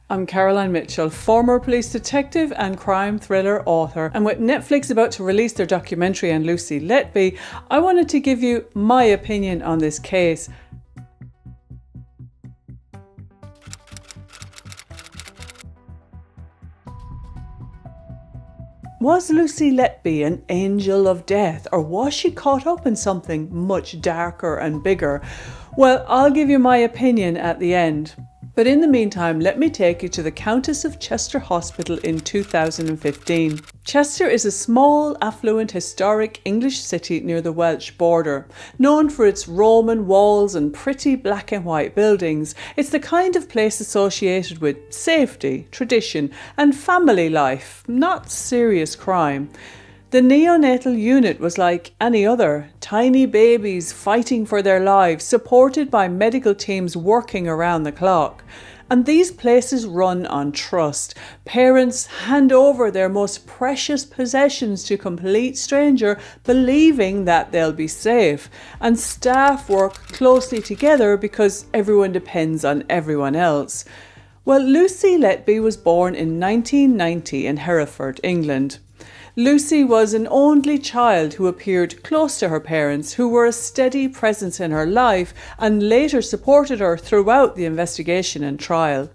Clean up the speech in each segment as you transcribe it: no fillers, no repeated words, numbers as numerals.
I'm Caroline Mitchell, former police detective and crime thriller author, and with Netflix about to release their documentary on Lucy Letby, I wanted to give you my opinion on this case. Was Lucy Letby an angel of death, or was she caught up in something much darker and bigger? Well, I'll give you my opinion at the end. But in the meantime, let me take you to the Countess of Chester Hospital in 2015. Chester is a small, affluent, historic English city near the Welsh border. Known for its Roman walls and pretty black and white buildings, it's the kind of place associated with safety, tradition and family life, not serious crime. The neonatal unit was like any other, tiny babies fighting for their lives, supported by medical teams working around the clock. And these places run on trust. Parents hand over their most precious possessions to complete stranger, believing that they'll be safe. And staff work closely together because everyone depends on everyone else. Well, Lucy Letby was born in 1990 in Hereford, England. Lucy was an only child who appeared close to her parents, who were a steady presence in her life and later supported her throughout the investigation and trial.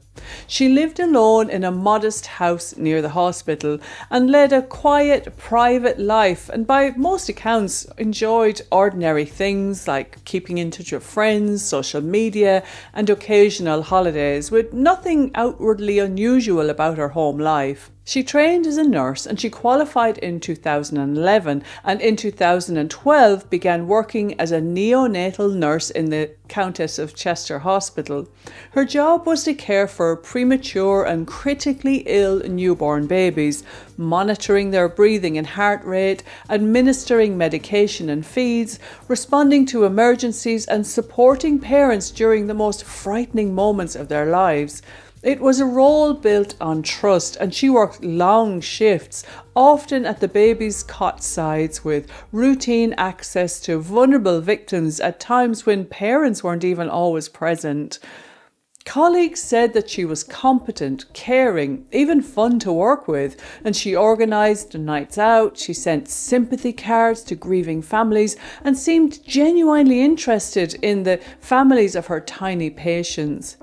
She lived alone in a modest house near the hospital and led a quiet, private life, and by most accounts enjoyed ordinary things like keeping in touch with friends, social media and occasional holidays, with nothing outwardly unusual about her home life. She trained as a nurse and she qualified in 2011, and in 2012 began working as a neonatal nurse in the Countess of Chester Hospital. Her job was to care for premature and critically ill newborn babies, monitoring their breathing and heart rate, administering medication and feeds, responding to emergencies and supporting parents during the most frightening moments of their lives. It was a role built on trust, and she worked long shifts, often at the baby's cot sides, with routine access to vulnerable victims at times when parents weren't even always present. Colleagues said that she was competent, caring, even fun to work with, and she organised nights out, she sent sympathy cards to grieving families and seemed genuinely interested in the families of her tiny patients.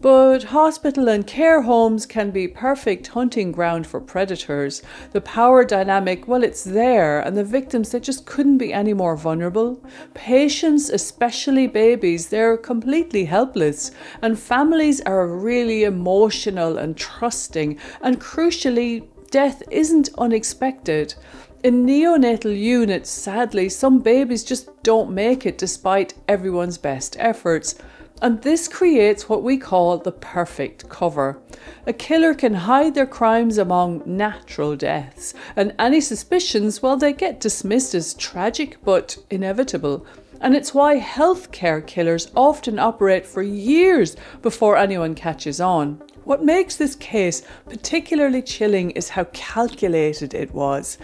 But hospital and care homes can be perfect hunting ground for predators. The power dynamic, well, it's there, and the victims, they just couldn't be any more vulnerable. Patients, especially babies, they're completely helpless, and families are really emotional and trusting, and crucially, death isn't unexpected. In neonatal units, sadly, some babies just don't make it despite everyone's best efforts. And this creates what we call the perfect cover. A killer can hide their crimes among natural deaths, and any suspicions, well, they get dismissed as tragic but inevitable. And it's why healthcare killers often operate for years before anyone catches on. What makes this case particularly chilling is how calculated it was.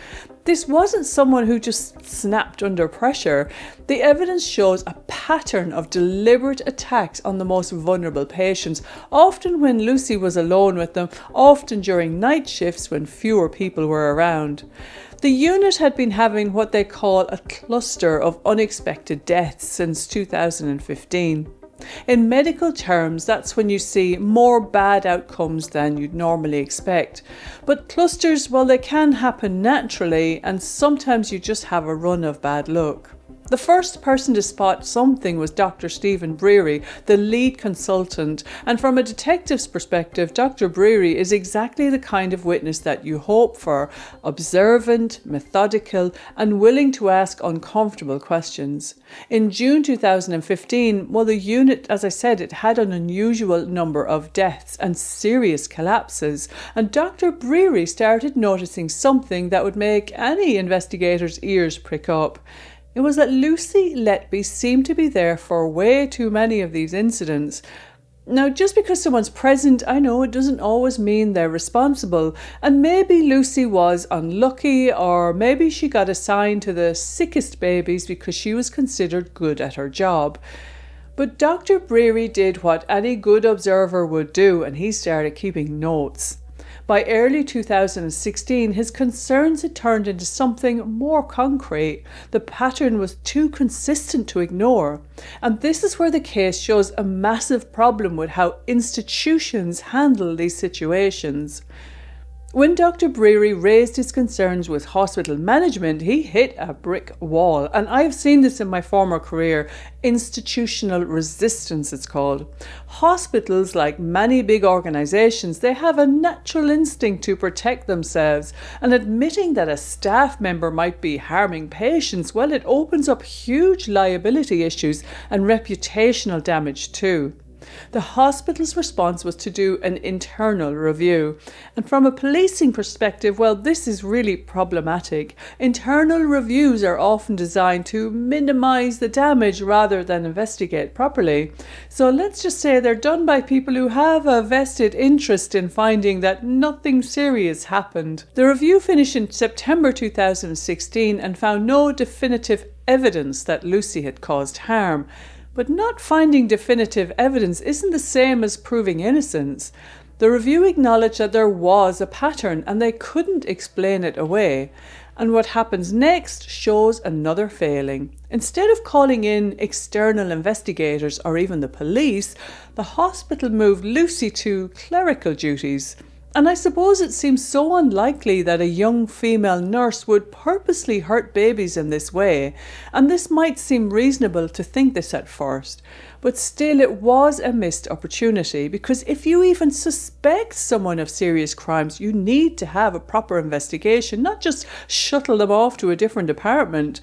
This wasn't someone who just snapped under pressure. The evidence shows a pattern of deliberate attacks on the most vulnerable patients, often when Lucy was alone with them, often during night shifts when fewer people were around. The unit had been having what they call a cluster of unexpected deaths since 2015. In medical terms, that's when you see more bad outcomes than you'd normally expect. But clusters, well, they can happen naturally, and sometimes you just have a run of bad luck. The first person to spot something was Dr. Stephen Breary, the lead consultant, and from a detective's perspective, Dr. Breary is exactly the kind of witness that you hope for: observant, methodical, and willing to ask uncomfortable questions. In June 2015, well, the unit, as I said, it had an unusual number of deaths and serious collapses, and Dr. Breary started noticing something that would make any investigator's ears prick up. It was that Lucy Letby seemed to be there for way too many of these incidents. Now, just because someone's present, I know it doesn't always mean they're responsible, and maybe Lucy was unlucky, or maybe she got assigned to the sickest babies because she was considered good at her job. But Dr. Breary did what any good observer would do, and he started keeping notes. By early 2016, his concerns had turned into something more concrete. The pattern was too consistent to ignore. And this is where the case shows a massive problem with how institutions handle these situations. When Dr. Breary raised his concerns with hospital management, he hit a brick wall. And I've seen this in my former career. Institutional resistance, it's called. Hospitals, like many big organisations, they have a natural instinct to protect themselves. And admitting that a staff member might be harming patients, well, it opens up huge liability issues and reputational damage too. The hospital's response was to do an internal review. And from a policing perspective, well, this is really problematic. Internal reviews are often designed to minimise the damage rather than investigate properly. So let's just say they're done by people who have a vested interest in finding that nothing serious happened. The review finished in September 2016 and found no definitive evidence that Lucy had caused harm. But not finding definitive evidence isn't the same as proving innocence. The review acknowledged that there was a pattern and they couldn't explain it away. And what happens next shows another failing. Instead of calling in external investigators or even the police, the hospital moved Lucy to clerical duties. And I suppose it seems so unlikely that a young female nurse would purposely hurt babies in this way, and this might seem reasonable to think this at first, but still it was a missed opportunity, because if you even suspect someone of serious crimes, you need to have a proper investigation, not just shuttle them off to a different department.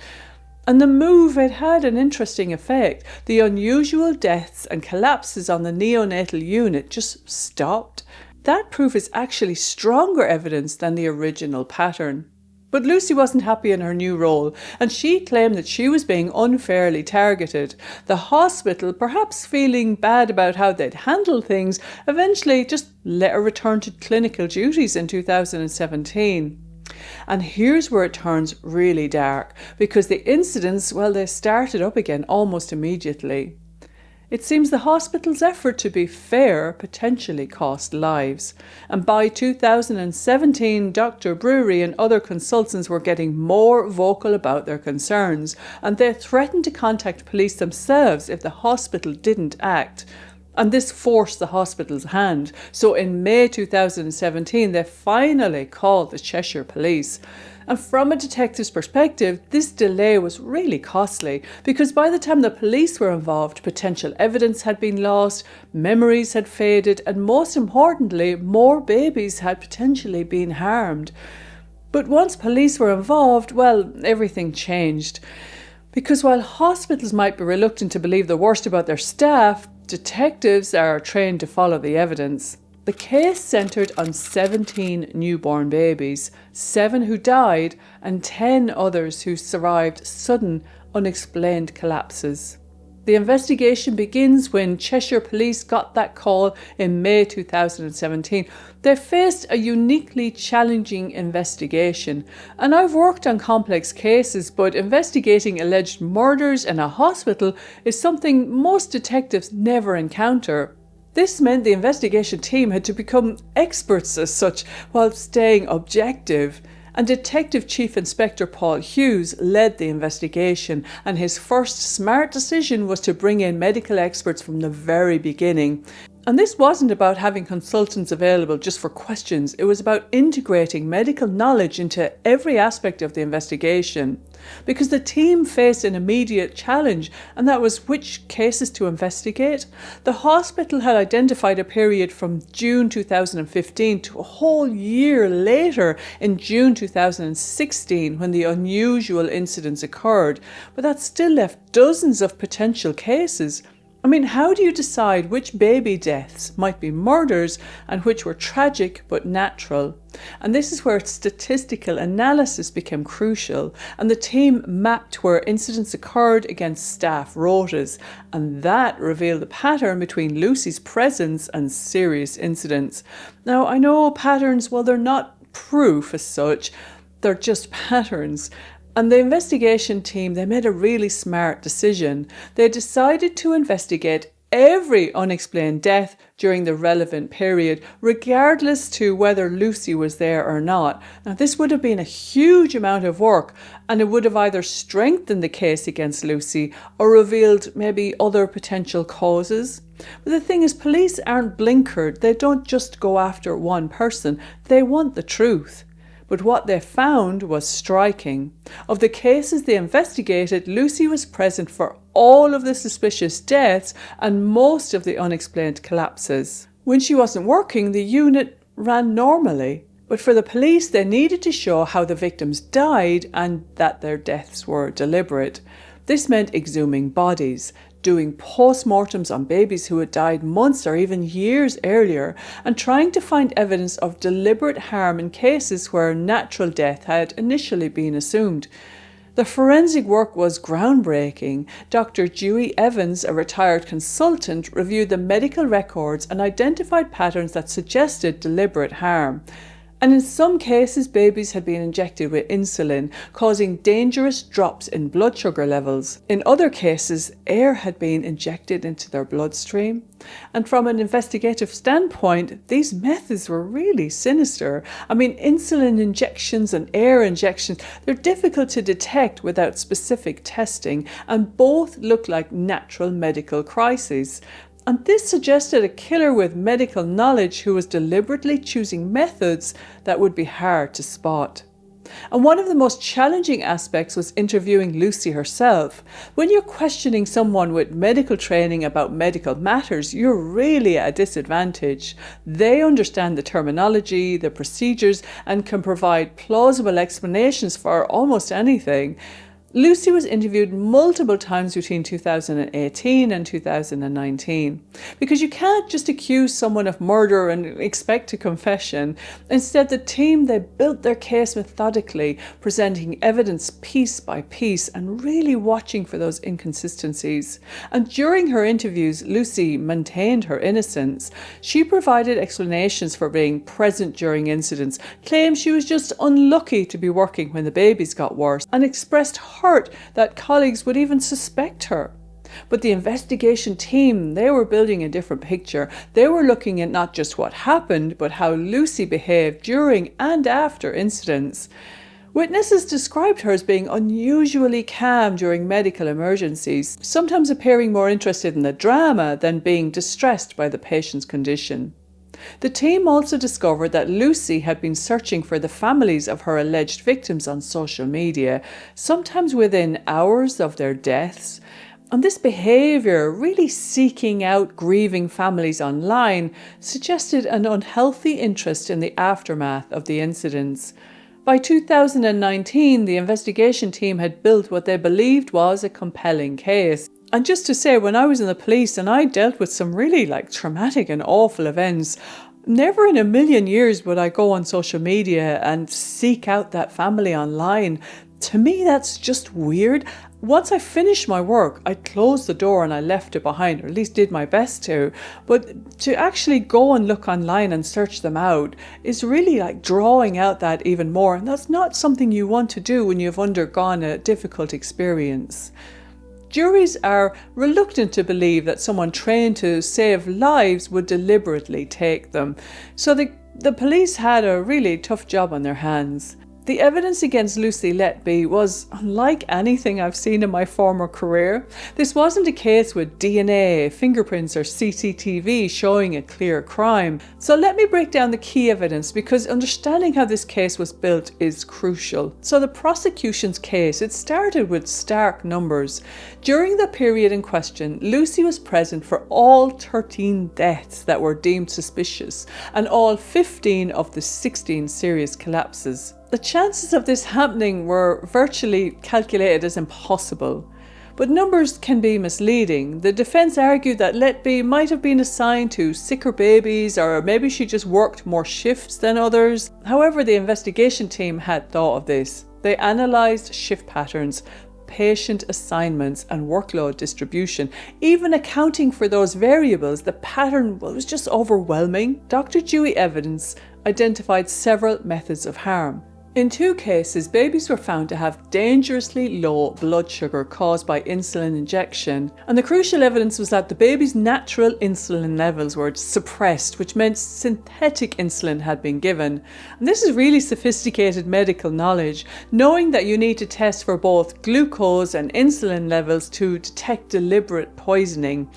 And the move, it had an interesting effect. The unusual deaths and collapses on the neonatal unit just stopped. That proof is actually stronger evidence than the original pattern. But Lucy wasn't happy in her new role, and she claimed that she was being unfairly targeted. The hospital, perhaps feeling bad about how they'd handled things, eventually just let her return to clinical duties in 2017. And here's where it turns really dark, because the incidents, well, they started up again almost immediately. It seems the hospital's effort to be fair potentially cost lives. And by 2017, Dr. Breary and other consultants were getting more vocal about their concerns, and they threatened to contact police themselves if the hospital didn't act. And this forced the hospital's hand. So in May 2017, they finally called the Cheshire Police. And from a detective's perspective, this delay was really costly, because by the time the police were involved, potential evidence had been lost, memories had faded, and most importantly, more babies had potentially been harmed. But once police were involved, well, everything changed. Because while hospitals might be reluctant to believe the worst about their staff, detectives are trained to follow the evidence. The case centred on 17 newborn babies, 7 who died and 10 others who survived sudden, unexplained collapses. The investigation begins when Cheshire Police got that call in May 2017. They faced a uniquely challenging investigation. And I've worked on complex cases, but investigating alleged murders in a hospital is something most detectives never encounter. This meant the investigation team had to become experts as such while staying objective. And Detective Chief Inspector Paul Hughes led the investigation, and his first smart decision was to bring in medical experts from the very beginning. And this wasn't about having consultants available just for questions, it was about integrating medical knowledge into every aspect of the investigation. Because the team faced an immediate challenge, and that was which cases to investigate. The hospital had identified a period from June 2015 to a whole year later in June 2016 when the unusual incidents occurred, but that still left dozens of potential cases. I mean, how do you decide which baby deaths might be murders and which were tragic but natural? And this is where statistical analysis became crucial, and the team mapped where incidents occurred against staff rotas, and that revealed the pattern between Lucy's presence and serious incidents. Now, I know patterns, well, they're not proof as such, they're just patterns. And the investigation team, they made a really smart decision. They decided to investigate every unexplained death during the relevant period, regardless to whether Lucy was there or not. Now, this would have been a huge amount of work, and it would have either strengthened the case against Lucy or revealed maybe other potential causes. But the thing is, police aren't blinkered. They don't just go after one person. They want the truth. But what they found was striking. Of the cases they investigated, Lucy was present for all of the suspicious deaths and most of the unexplained collapses. When she wasn't working, the unit ran normally. But for the police, they needed to show how the victims died and that their deaths were deliberate. This meant exhuming bodies, doing post-mortems on babies who had died months or even years earlier, and trying to find evidence of deliberate harm in cases where natural death had initially been assumed. The forensic work was groundbreaking. Dr. Dewey Evans, a retired consultant, reviewed the medical records and identified patterns that suggested deliberate harm. And in some cases, babies had been injected with insulin, causing dangerous drops in blood sugar levels. In other cases, air had been injected into their bloodstream. And from an investigative standpoint, these methods were really sinister. I mean, insulin injections and air injections, they're difficult to detect without specific testing, and both look like natural medical crises. And this suggested a killer with medical knowledge who was deliberately choosing methods that would be hard to spot. And one of the most challenging aspects was interviewing Lucy herself. When you're questioning someone with medical training about medical matters, you're really at a disadvantage. They understand the terminology, the procedures, and can provide plausible explanations for almost anything. Lucy was interviewed multiple times between 2018 and 2019 because you can't just accuse someone of murder and expect a confession. Instead, the team, they built their case methodically, presenting evidence piece by piece and really watching for those inconsistencies. And during her interviews, Lucy maintained her innocence. She provided explanations for being present during incidents, claimed she was just unlucky to be working when the babies got worse, and expressed hurt that colleagues would even suspect her. But the investigation team, they were building a different picture. They were looking at not just what happened, but how Lucy behaved during and after incidents. Witnesses described her as being unusually calm during medical emergencies, sometimes appearing more interested in the drama than being distressed by the patient's condition. The team also discovered that Lucy had been searching for the families of her alleged victims on social media, sometimes within hours of their deaths. And this behaviour, really seeking out grieving families online, suggested an unhealthy interest in the aftermath of the incidents. By 2019, the investigation team had built what they believed was a compelling case. And just to say, when I was in the police and I dealt with some really traumatic and awful events, never in a million years would I go on social media and seek out that family online. To me, that's just weird. Once I finished my work, I closed the door and I left it behind, or at least did my best to. But to actually go and look online and search them out is really drawing out that even more. And that's not something you want to do when you've undergone a difficult experience. Juries are reluctant to believe that someone trained to save lives would deliberately take them. So the police had a really tough job on their hands. The evidence against Lucy Letby was unlike anything I've seen in my former career. This wasn't a case with DNA, fingerprints or CCTV showing a clear crime. So let me break down the key evidence because understanding how this case was built is crucial. So the prosecution's case, it started with stark numbers. During the period in question, Lucy was present for all 13 deaths that were deemed suspicious and all 15 of the 16 serious collapses. The chances of this happening were virtually calculated as impossible. But numbers can be misleading. The defence argued that Letby might have been assigned to sicker babies, or maybe she just worked more shifts than others. However, the investigation team had thought of this. They analysed shift patterns, patient assignments and workload distribution. Even accounting for those variables, the pattern was just overwhelming. Dr. Dewey Evans identified several methods of harm. In 2 cases, babies were found to have dangerously low blood sugar caused by insulin injection, and the crucial evidence was that the baby's natural insulin levels were suppressed, which meant synthetic insulin had been given. And this is really sophisticated medical knowledge, knowing that you need to test for both glucose and insulin levels to detect deliberate poisoning.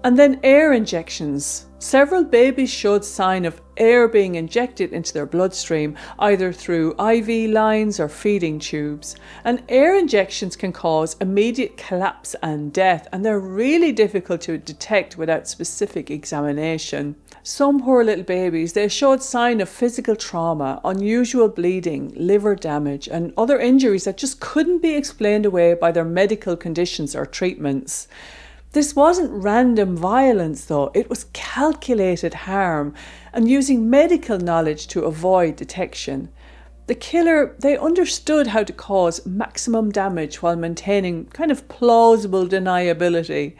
And then air injections. Several babies showed sign of air being injected into their bloodstream, either through IV lines or feeding tubes. And air injections can cause immediate collapse and death, and they're really difficult to detect without specific examination. Some poor little babies, they showed sign of physical trauma, unusual bleeding, liver damage, and other injuries that just couldn't be explained away by their medical conditions or treatments. This wasn't random violence though, it was calculated harm and using medical knowledge to avoid detection. The killer, they understood how to cause maximum damage while maintaining kind of plausible deniability.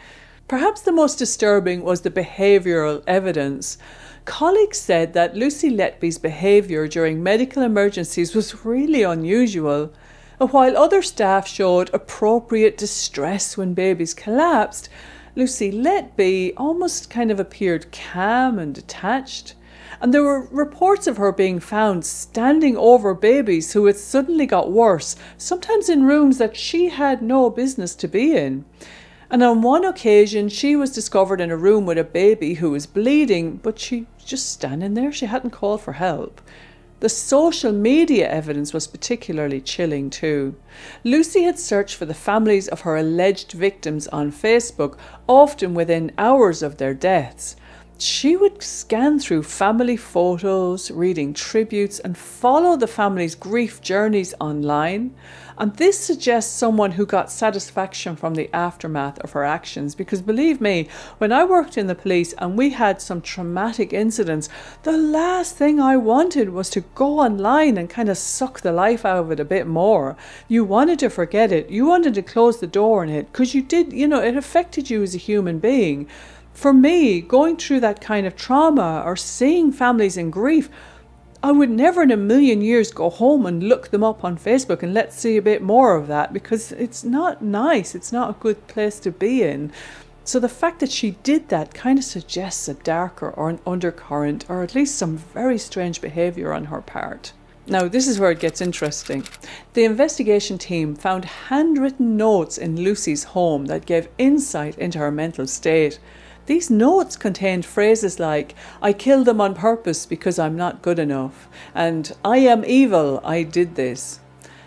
Perhaps the most disturbing was the behavioural evidence. Colleagues said that Lucy Letby's behaviour during medical emergencies was really unusual. While other staff showed appropriate distress when babies collapsed, Lucy Letby almost kind of appeared calm and detached. And there were reports of her being found standing over babies who had suddenly got worse, sometimes in rooms that she had no business to be in. And on one occasion, she was discovered in a room with a baby who was bleeding, but she was just standing there. She hadn't called for help. The social media evidence was particularly chilling too. Lucy had searched for the families of her alleged victims on Facebook, often within hours of their deaths. She would scan through family photos, reading tributes, and follow the family's grief journeys online. And this suggests someone who got satisfaction from the aftermath of her actions, because believe me, when I worked in the police and we had some traumatic incidents, the last thing I wanted was to go online and kind of suck the life out of it a bit more. You wanted to forget it. You wanted to close the door on it because you did, it affected you as a human being. For me, going through that kind of trauma or seeing families in grief, I would never in a million years go home and look them up on Facebook and let's see a bit more of that, because it's not nice. It's not a good place to be in. So the fact that she did that kind of suggests a darker or an undercurrent, or at least some very strange behaviour on her part. Now, this is where it gets interesting. The investigation team found handwritten notes in Lucy's home that gave insight into her mental state. These notes contained phrases like, "I killed them on purpose because I'm not good enough," and "I am evil, I did this."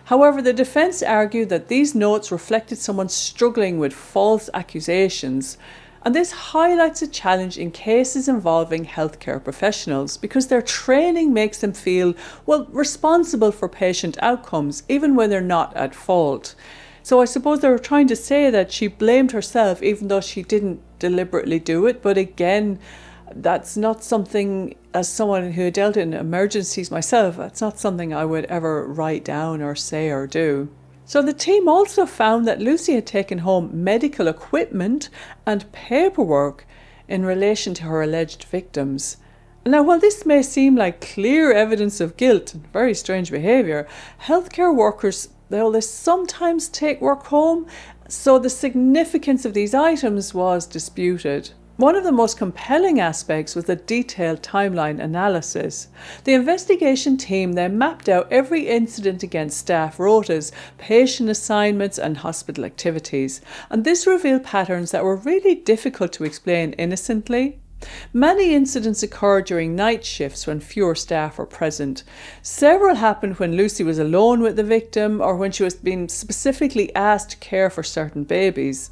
However, the defence argued that these notes reflected someone struggling with false accusations, and this highlights a challenge in cases involving healthcare professionals because their training makes them feel, responsible for patient outcomes even when they're not at fault. So I suppose they were trying to say that she blamed herself even though she didn't deliberately do it. But again, that's not something, as someone who dealt in emergencies myself, that's not something I would ever write down or say or do. So the team also found that Lucy had taken home medical equipment and paperwork in relation to her alleged victims. Now, while this may seem like clear evidence of guilt and very strange behaviour, healthcare workers, they sometimes take work home, so the significance of these items was disputed. One of the most compelling aspects was the detailed timeline analysis. The investigation team then mapped out every incident against staff rotas, patient assignments and hospital activities, and this revealed patterns that were really difficult to explain innocently. Many incidents occurred during night shifts when fewer staff were present. Several happened when Lucy was alone with the victim or when she was being specifically asked to care for certain babies.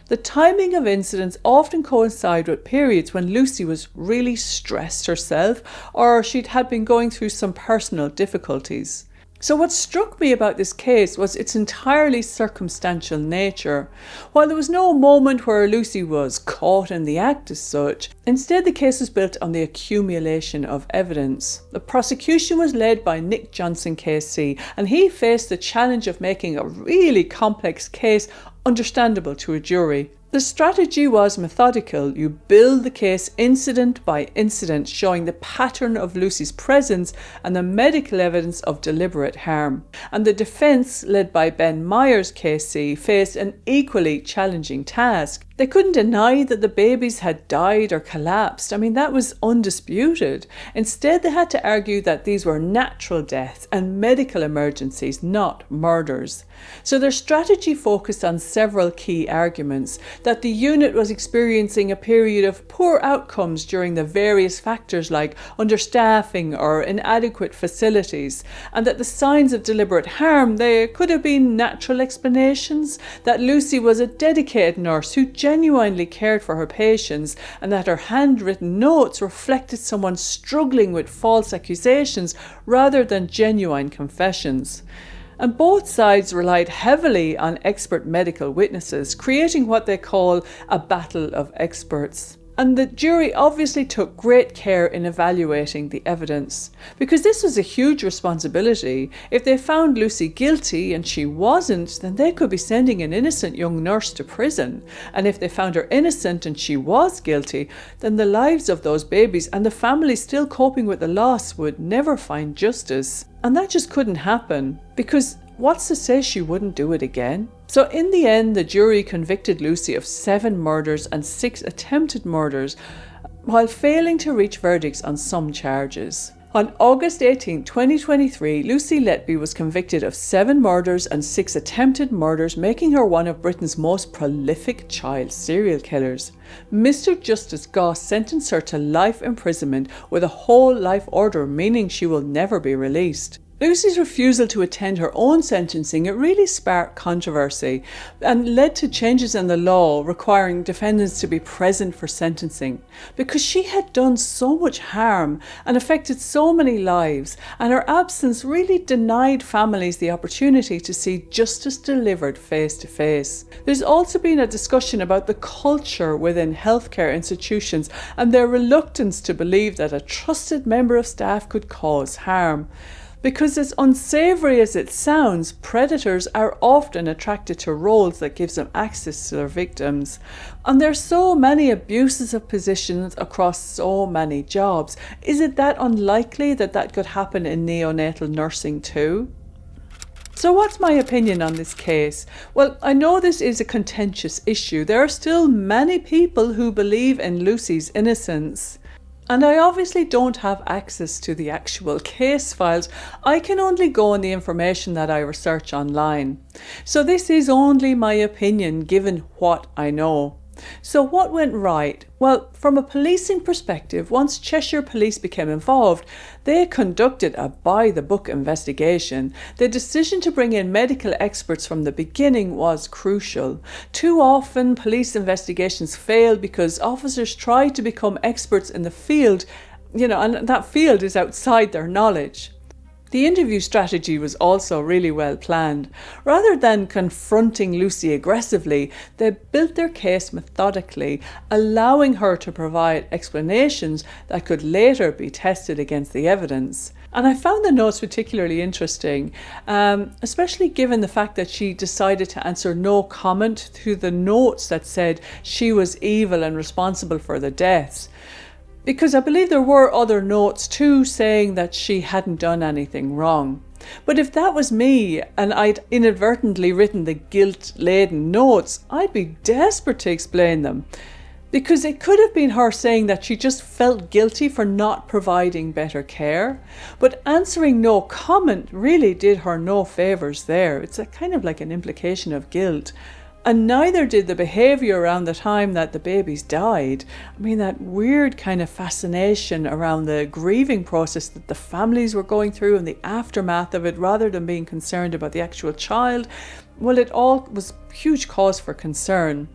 The timing of incidents often coincide with periods when Lucy was really stressed herself or had been going through some personal difficulties. So what struck me about this case was its entirely circumstantial nature. While there was no moment where Lucy was caught in the act as such, instead the case was built on the accumulation of evidence. The prosecution was led by Nick Johnson KC, and he faced the challenge of making a really complex case understandable to a jury. The strategy was methodical. You build the case incident by incident, showing the pattern of Lucy's presence and the medical evidence of deliberate harm. And the defence, led by Ben Meyer's KC, faced an equally challenging task. They couldn't deny that the babies had died or collapsed. That was undisputed. Instead, they had to argue that these were natural deaths and medical emergencies, not murders. So their strategy focused on several key arguments: that the unit was experiencing a period of poor outcomes during the various factors like understaffing or inadequate facilities, and that the signs of deliberate harm, they could have been natural explanations, that Lucy was a dedicated nurse who genuinely cared for her patients, and that her handwritten notes reflected someone struggling with false accusations rather than genuine confessions. And both sides relied heavily on expert medical witnesses, creating what they call a battle of experts. And the jury obviously took great care in evaluating the evidence, because this was a huge responsibility. If they found Lucy guilty and she wasn't, then they could be sending an innocent young nurse to prison. And if they found her innocent and she was guilty, then the lives of those babies and the families still coping with the loss would never find justice. And that just couldn't happen, because what's to say she wouldn't do it again? So in the end, the jury convicted Lucy of 7 murders and 6 attempted murders, while failing to reach verdicts on some charges. On August 18, 2023, Lucy Letby was convicted of 7 murders and 6 attempted murders, making her one of Britain's most prolific child serial killers. Mr. Justice Goss sentenced her to life imprisonment with a whole life order, meaning she will never be released. Lucy's refusal to attend her own sentencing, it really sparked controversy and led to changes in the law requiring defendants to be present for sentencing, because she had done so much harm and affected so many lives, and her absence really denied families the opportunity to see justice delivered face to face. There's also been a discussion about the culture within healthcare institutions and their reluctance to believe that a trusted member of staff could cause harm. Because as unsavoury as it sounds, predators are often attracted to roles that gives them access to their victims. And there's so many abuses of positions across so many jobs. Is it that unlikely that that could happen in neonatal nursing too? So what's my opinion on this case? Well, I know this is a contentious issue. There are still many people who believe in Lucy's innocence. And I obviously don't have access to the actual case files. I can only go on the information that I research online. So this is only my opinion given what I know. So what went right? Well, from a policing perspective, once Cheshire Police became involved, they conducted a by-the-book investigation. The decision to bring in medical experts from the beginning was crucial. Too often, police investigations fail because officers try to become experts in the field, and that field is outside their knowledge. The interview strategy was also really well planned. Rather than confronting Lucy aggressively, they built their case methodically, allowing her to provide explanations that could later be tested against the evidence. And I found the notes particularly interesting, especially given the fact that she decided to answer no comment to the notes that said she was evil and responsible for the deaths. Because I believe there were other notes too saying that she hadn't done anything wrong. But if that was me and I'd inadvertently written the guilt-laden notes, I'd be desperate to explain them. Because it could have been her saying that she just felt guilty for not providing better care. But answering no comment really did her no favours there. It's kind of like an implication of guilt. And neither did the behaviour around the time that the babies died. That weird kind of fascination around the grieving process that the families were going through and the aftermath of it, rather than being concerned about the actual child. Well, it all was huge cause for concern.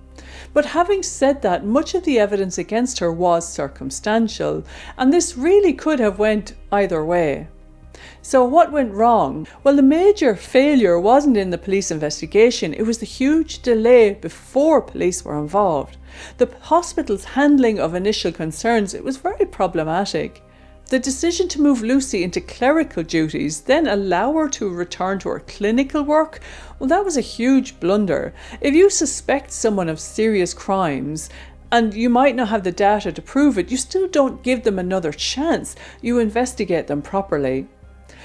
But having said that, much of the evidence against her was circumstantial, and this really could have went either way. So what went wrong? Well, the major failure wasn't in the police investigation, it was the huge delay before police were involved. The hospital's handling of initial concerns, it was very problematic. The decision to move Lucy into clerical duties, then allow her to return to her clinical work, well, that was a huge blunder. If you suspect someone of serious crimes, and you might not have the data to prove it, you still don't give them another chance. You investigate them properly.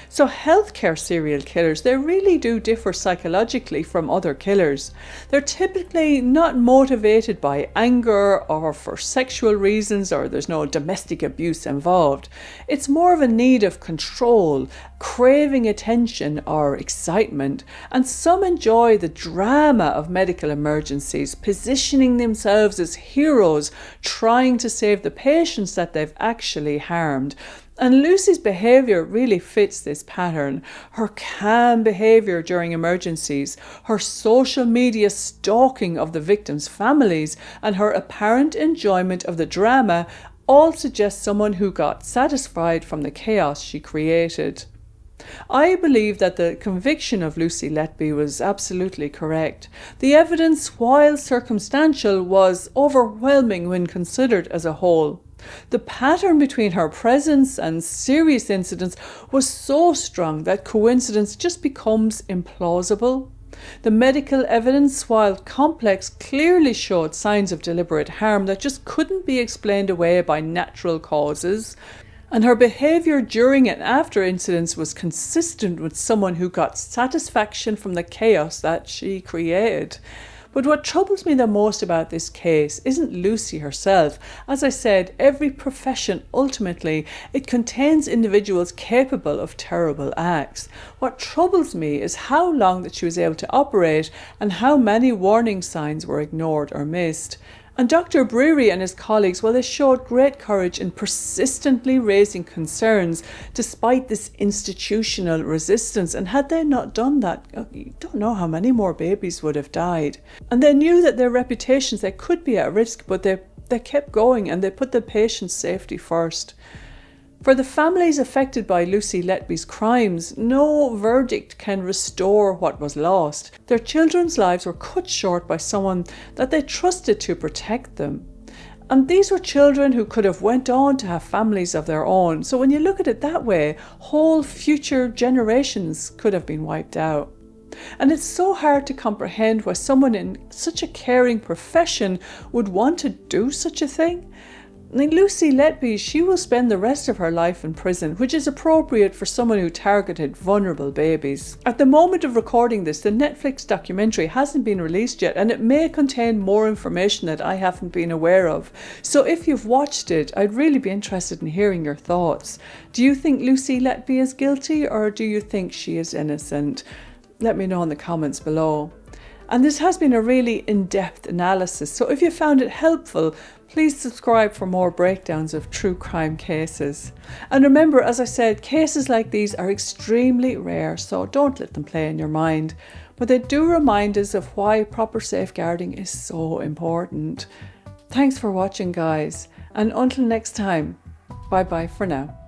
So healthcare serial killers, they really do differ psychologically from other killers. They're typically not motivated by anger or for sexual reasons, or there's no domestic abuse involved. It's more of a need of control, craving attention or excitement, and some enjoy the drama of medical emergencies, positioning themselves as heroes, trying to save the patients that they've actually harmed. And Lucy's behaviour really fits this pattern. Her calm behaviour during emergencies, her social media stalking of the victims' families, and her apparent enjoyment of the drama all suggest someone who got satisfied from the chaos she created. I believe that the conviction of Lucy Letby was absolutely correct. The evidence, while circumstantial, was overwhelming when considered as a whole. The pattern between her presence and serious incidents was so strong that coincidence just becomes implausible. The medical evidence, while complex, clearly showed signs of deliberate harm that just couldn't be explained away by natural causes. And her behaviour during and after incidents was consistent with someone who got satisfaction from the chaos that she created. But what troubles me the most about this case isn't Lucy herself. As I said, every profession, ultimately, it contains individuals capable of terrible acts. What troubles me is how long that she was able to operate and how many warning signs were ignored or missed. And Dr. Breary and his colleagues, well, they showed great courage in persistently raising concerns despite this institutional resistance. And had they not done that, you don't know how many more babies would have died. And they knew that their reputations, they could be at risk, but they kept going and they put the patient's safety first. For the families affected by Lucy Letby's crimes, no verdict can restore what was lost. Their children's lives were cut short by someone that they trusted to protect them. And these were children who could have went on to have families of their own. So when you look at it that way, whole future generations could have been wiped out. And it's so hard to comprehend why someone in such a caring profession would want to do such a thing. Lucy Letby, she will spend the rest of her life in prison, which is appropriate for someone who targeted vulnerable babies. At the moment of recording this, the Netflix documentary hasn't been released yet, and it may contain more information that I haven't been aware of. So if you've watched it, I'd really be interested in hearing your thoughts. Do you think Lucy Letby is guilty, or do you think she is innocent? Let me know in the comments below. And this has been a really in-depth analysis, so if you found it helpful, please subscribe for more breakdowns of true crime cases. And remember, as I said, cases like these are extremely rare, so don't let them play in your mind. But they do remind us of why proper safeguarding is so important. Thanks for watching, guys, and until next time, bye bye for now.